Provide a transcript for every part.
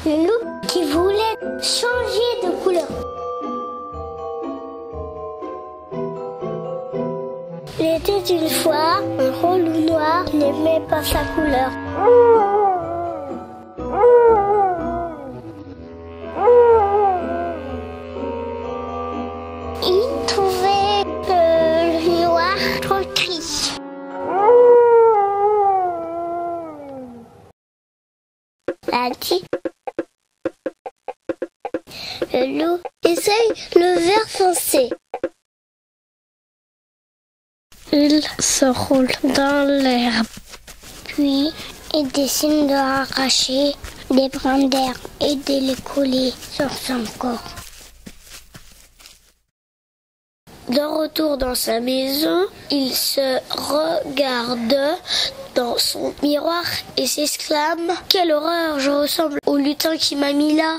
Le loup qui voulait changer de couleur. Il était une fois un gros loup noir qui n'aimait pas sa couleur. Il trouvait le noir trop triste. A dit le loup essaye le vert foncé. Il se roule dans l'herbe, puis il décide d'arracher des brins d'herbe et de les coller sur son corps. De retour dans sa maison, il se regarde dans son miroir et s'exclame « Quelle horreur, je ressemble au lutin qui m'a mis là.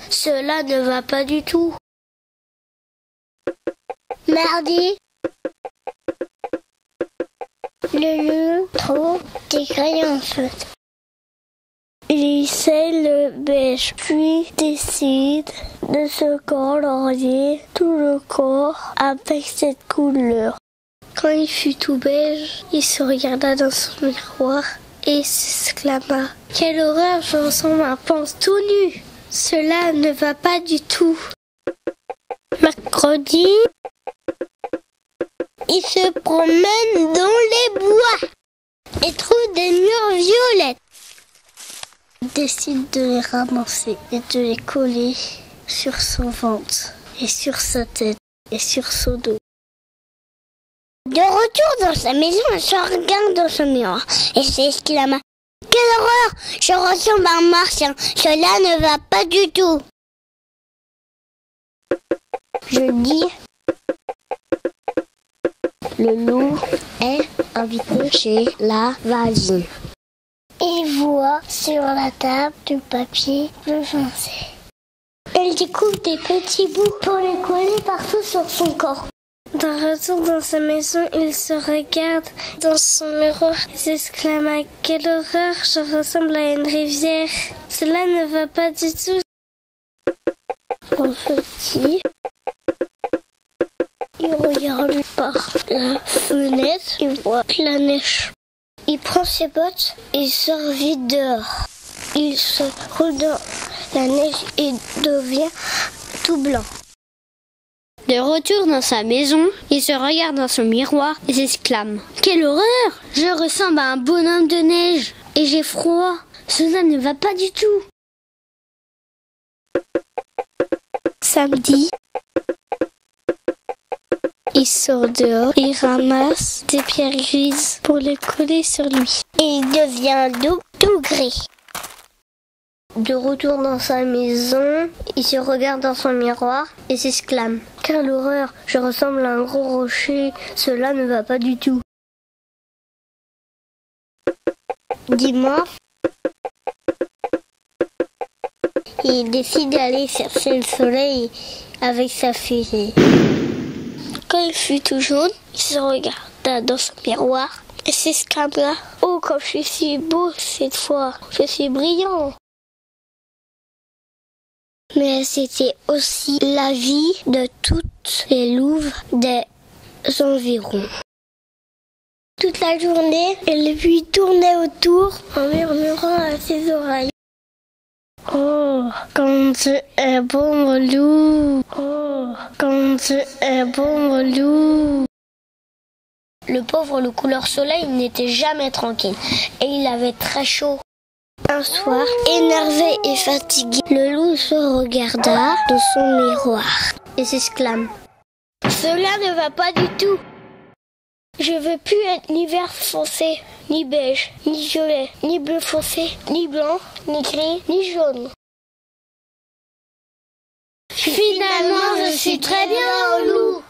Cela ne va pas du tout. » Mardi, le loup trouve des crayons en feutre. Il essaie le beige, puis décide de se colorier tout le corps avec cette couleur. Quand il fut tout beige, il se regarda dans son miroir et s'exclama « Quelle horreur, je ressemble à un panse tout nu. Cela ne va pas du tout. » Mercredi, il se promène dans les bois et trouve des murs violettes. Il décide de les ramasser et de les coller sur son ventre et sur sa tête et sur son dos. De retour dans sa maison, il se regarde dans son miroir et s'exclama « Quelle horreur, je ressemble à un martien, cela ne va pas du tout. » Jeudi, le loup est invité chez la voisine. Il voit sur la table du papier bleu foncé. Elle découpe des petits bouts pour les coller partout sur son corps. De retour dans sa maison, il se regarde dans son miroir et s'exclama « Quelle horreur, je ressemble à une rivière. Cela ne va pas du tout. » Vendredi, il regarde par la fenêtre et voit la neige. Il prend ses bottes et sort vite dehors. Il se roule dans la neige et devient tout blanc. De retour dans sa maison, il se regarde dans son miroir et s'exclame « Quelle horreur! Je ressemble à un bonhomme de neige et j'ai froid. Cela ne va pas du tout. » Samedi, il sort dehors, il ramasse des pierres grises pour les coller sur lui. Et il devient tout gris. De retour dans sa maison, il se regarde dans son miroir et s'exclame « Quelle horreur, je ressemble à un gros rocher, cela ne va pas du tout. » Dimanche, il décide d'aller chercher le soleil avec sa fusée. Quand il fut tout jaune, il se regarda dans son miroir et s'exclama « Oh, comme je suis beau cette fois, je suis brillant !» Mais c'était aussi la vie de toutes les louves des environs. Toute la journée, elle lui tournait autour en murmurant à ses oreilles. « Oh, comme tu es beau, mon loup! Oh, comme tu es beau, mon loup! » Le pauvre loup couleur soleil n'était jamais tranquille et il avait très chaud. Un soir, énervé et fatigué, le loup se regarda dans son miroir et s'exclame « Cela ne va pas du tout. Je veux plus être ni vert foncé, ni beige, ni violet, ni bleu foncé, ni blanc, ni gris, ni jaune. Finalement, je suis très bien au loup. »